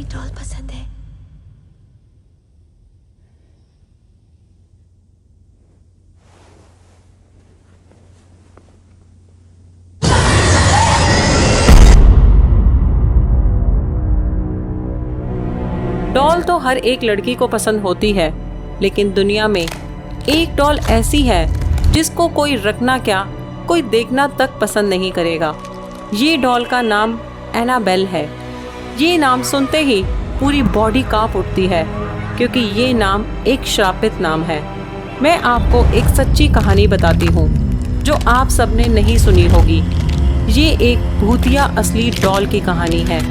Doll पसंद है। Doll तो हर एक लड़की को पसंद होती है, लेकिन दुनिया में एक डॉल ऐसी है जिसको कोई रखना क्या, कोई देखना तक पसंद नहीं करेगा। ये डॉल का नाम एनाबेल है। ये नाम सुनते ही पूरी बॉडी कांप उठती है, क्योंकि ये नाम एक श्रापित नाम है। मैं आपको एक सच्ची कहानी बताती हूँ जो आप सबने नहीं सुनी होगी। ये एक भूतिया असली डॉल की कहानी है।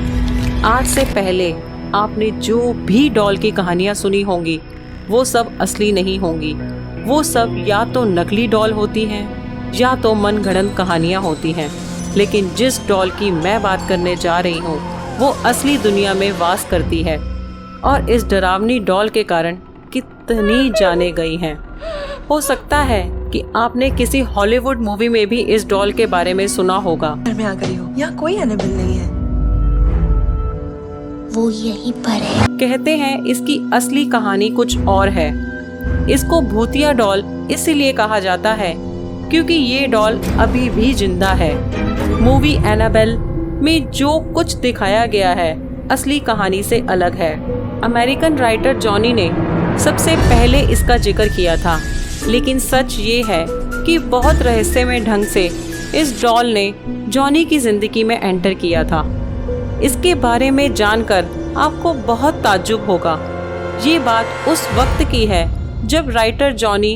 आज से पहले आपने जो भी डॉल की कहानियाँ सुनी होंगी वो सब असली नहीं होंगी। वो सब या तो नकली डॉल होती हैं या तो मनगढ़ंत कहानियाँ होती हैं। लेकिन जिस डॉल की मैं बात करने जा रही हूँ वो असली दुनिया में वास करती है, और इस डरावनी डॉल के कारण कितनी जाने गई हैं। हो सकता है कि आपने किसी हॉलीवुड मूवी में भी इस डॉल के बारे में सुना होगा। घर में आ गई हो, यहाँ कोई एनाबेल नहीं है। वो यहीं पर है। कहते हैं इसकी असली कहानी कुछ और है। इसको भूतिया डॉल इसीलिए कहा जाता है क्योंकि ये डॉल अभी भी जिंदा है। मूवी एनाबेल में जो कुछ दिखाया गया है असली कहानी से अलग है। अमेरिकन राइटर जॉनी ने सबसे पहले इसका जिक्र किया था, लेकिन सच ये है कि बहुत रहस्यमय ढंग से इस डॉल ने जॉनी की जिंदगी में एंटर किया था। इसके बारे में जानकर आपको बहुत ताज्जुब होगा। ये बात उस वक्त की है जब राइटर जॉनी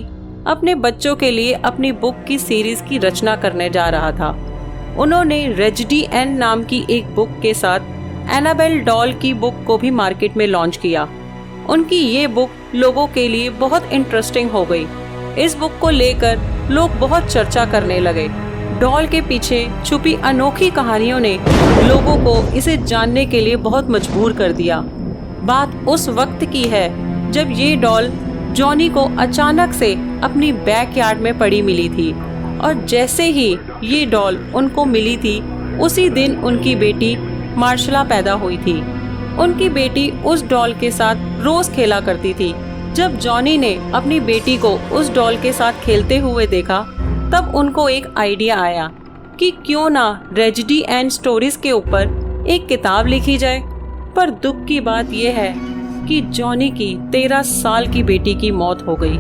अपने बच्चों के लिए अपनी बुक की सीरीज की रचना करने जा रहा था। उन्होंने रेजडी एन नाम की एक बुक के साथ एनाबेल डॉल की बुक को भी मार्केट में लॉन्च किया। उनकी ये बुक लोगों के लिए बहुत इंटरेस्टिंग हो गई। इस बुक को लेकर लोग बहुत चर्चा करने लगे। डॉल के पीछे छुपी अनोखी कहानियों ने लोगों को इसे जानने के लिए बहुत मजबूर कर दिया। बात उस वक्त की है जब ये डॉल जॉनी को अचानक से अपनी बैकयार्ड में पड़ी मिली थी, और जैसे ही ये डॉल उनको मिली थी उसी दिन उनकी बेटी मार्शला पैदा हुई थी। उनकी बेटी उस डॉल के साथ रोज खेला करती थी। जब जॉनी ने अपनी बेटी को उस डॉल के साथ खेलते हुए देखा तब उनको एक आइडिया आया कि क्यों ना रेजडी एंड स्टोरीज के ऊपर एक किताब लिखी जाए। पर दुख की बात यह है कि जॉनी की 13 साल की बेटी की मौत हो गई,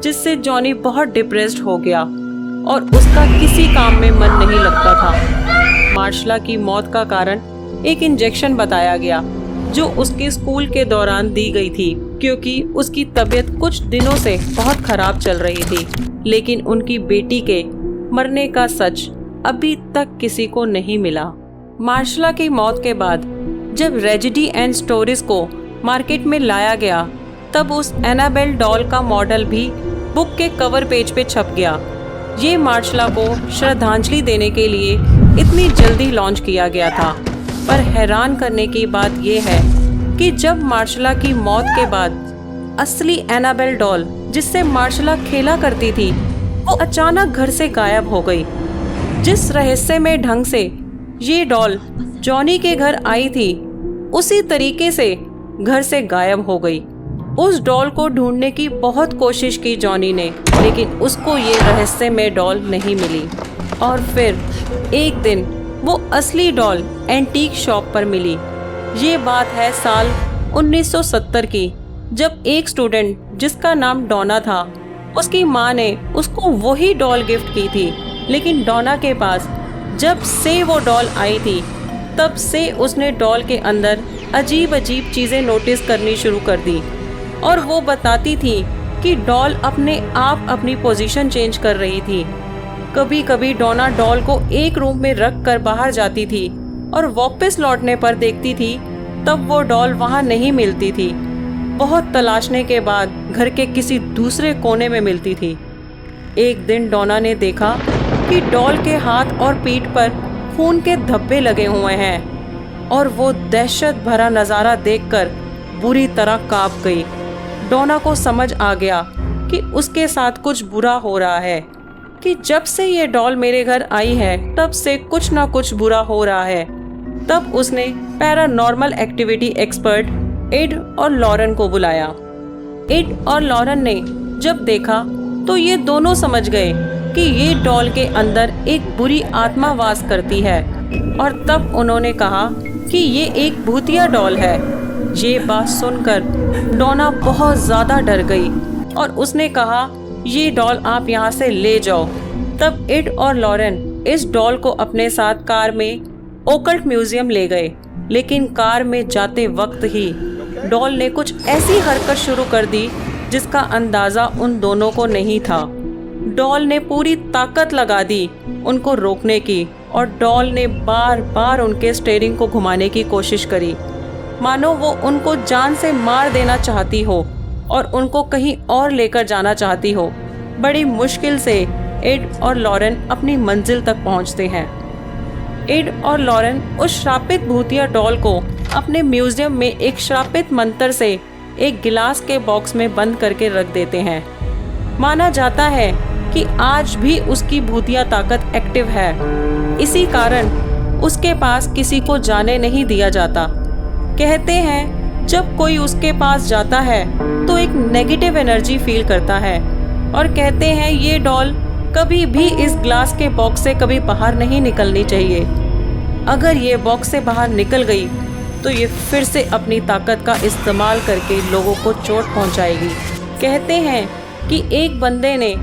जिससे जॉनी बहुत डिप्रेस्ड हो गया और उसका किसी काम में मन नहीं लगता था। मार्शला की मौत का कारण एक इंजेक्शन बताया गया जो उसके स्कूल के दौरान दी गई थी, क्योंकि उसकी तबीयत कुछ दिनों से बहुत खराब चल रही थी। लेकिन उनकी बेटी के मरने का सच अभी तक किसी को नहीं मिला। मार्शला की मौत के बाद जब रेजडी एंड स्टोरीज को मार्केट में लाया गया तब उस एनाबेल डॉल का मॉडल भी बुक के कवर पेज पे छप गया। ये मार्शला को श्रद्धांजलि देने के लिए इतनी जल्दी लॉन्च किया गया था। पर हैरान करने की बात यह है कि जब मार्शला की मौत के बाद असली एनाबेल डॉल जिससे मार्शला खेला करती थी वो अचानक घर से गायब हो गई। जिस रहस्यमय ढंग से ये डॉल जॉनी के घर आई थी उसी तरीके से घर से गायब हो गई। उस डॉल को ढूंढने की बहुत कोशिश की जॉनी ने, लेकिन उसको ये रहस्यमय डॉल नहीं मिली। और फिर एक दिन वो असली डॉल एंटीक शॉप पर मिली। ये बात है साल 1970 की, जब एक स्टूडेंट जिसका नाम डोना था उसकी माँ ने उसको वही डॉल गिफ्ट की थी। लेकिन डोना के पास जब से वो डॉल आई थी तब से उसने डॉल के अंदर अजीब अजीब चीज़ें नोटिस करनी शुरू कर दी, और वो बताती थी कि डॉल अपने आप अपनी पोजीशन चेंज कर रही थी। कभी कभी डोना डॉल को एक रूम में रख कर बाहर जाती थी और वापस लौटने पर देखती थी तब वो डॉल वहाँ नहीं मिलती थी। बहुत तलाशने के बाद घर के किसी दूसरे कोने में मिलती थी। एक दिन डोना ने देखा कि डॉल के हाथ और पीठ पर खून के धब्बे लगे हुए हैं, और वो दहशत भरा नज़ारा देखकर बुरी तरह कांप गई। डोना को समझ आ गया कि उसके साथ कुछ बुरा हो रहा है, कि जब से ये डॉल मेरे घर आई है तब से कुछ ना कुछ बुरा हो रहा है। तब उसने पैरानॉर्मल एक्टिविटी एक्सपर्ट एड और लॉरेन को बुलाया। एड और लॉरेन ने जब देखा तो ये दोनों समझ गए कि ये डॉल के अंदर एक बुरी आत्मा वास करती है, और तब उन्होंने कहा कि ये एक भूतिया डॉल है। ये बात सुनकर डोना बहुत ज़्यादा डर गई और उसने कहा, ये डॉल आप यहाँ से ले जाओ। तब एड और लॉरेन इस डॉल को अपने साथ कार में ओकल्ट म्यूजियम ले गए, लेकिन कार में जाते वक्त ही डॉल ने कुछ ऐसी हरकत शुरू कर दी जिसका अंदाज़ा उन दोनों को नहीं था। डॉल ने पूरी ताकत लगा दी उनको रोकने की, और डॉल ने बार बार उनके स्टीयरिंग को घुमाने की कोशिश करी, मानो वो उनको जान से मार देना चाहती हो और उनको कहीं और लेकर जाना चाहती हो। बड़ी मुश्किल से एड और लॉरेन अपनी मंजिल तक पहुंचते हैं। एड और लॉरेन उस श्रापित भूतिया डॉल को अपने म्यूजियम में एक श्रापित मंत्र से एक गिलास के बॉक्स में बंद करके रख देते हैं। माना जाता है कि आज भी उसकी भूतिया ताकत एक्टिव है, इसी कारण उसके पास किसी को जाने नहीं दिया जाता। कहते हैं जब कोई उसके पास जाता है तो एक नेगेटिव एनर्जी फील करता है, और कहते हैं ये डॉल कभी भी इस ग्लास के बॉक्स से कभी बाहर नहीं निकलनी चाहिए। अगर ये बॉक्स से बाहर निकल गई तो ये फिर से अपनी ताकत का इस्तेमाल करके लोगों को चोट पहुंचाएगी। कहते हैं कि एक बंदे ने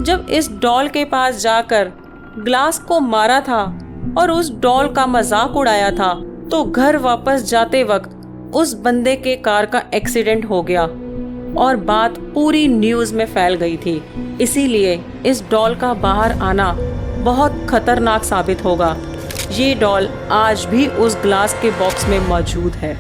जब इस डॉल के पास जाकर ग्लास को मारा था और उस डॉल का मजाक उड़ाया था, तो घर वापस जाते वक्त उस बंदे के कार का एक्सीडेंट हो गया और बात पूरी न्यूज़ में फैल गई थी। इसीलिए इस डॉल का बाहर आना बहुत खतरनाक साबित होगा। ये डॉल आज भी उस ग्लास के बॉक्स में मौजूद है।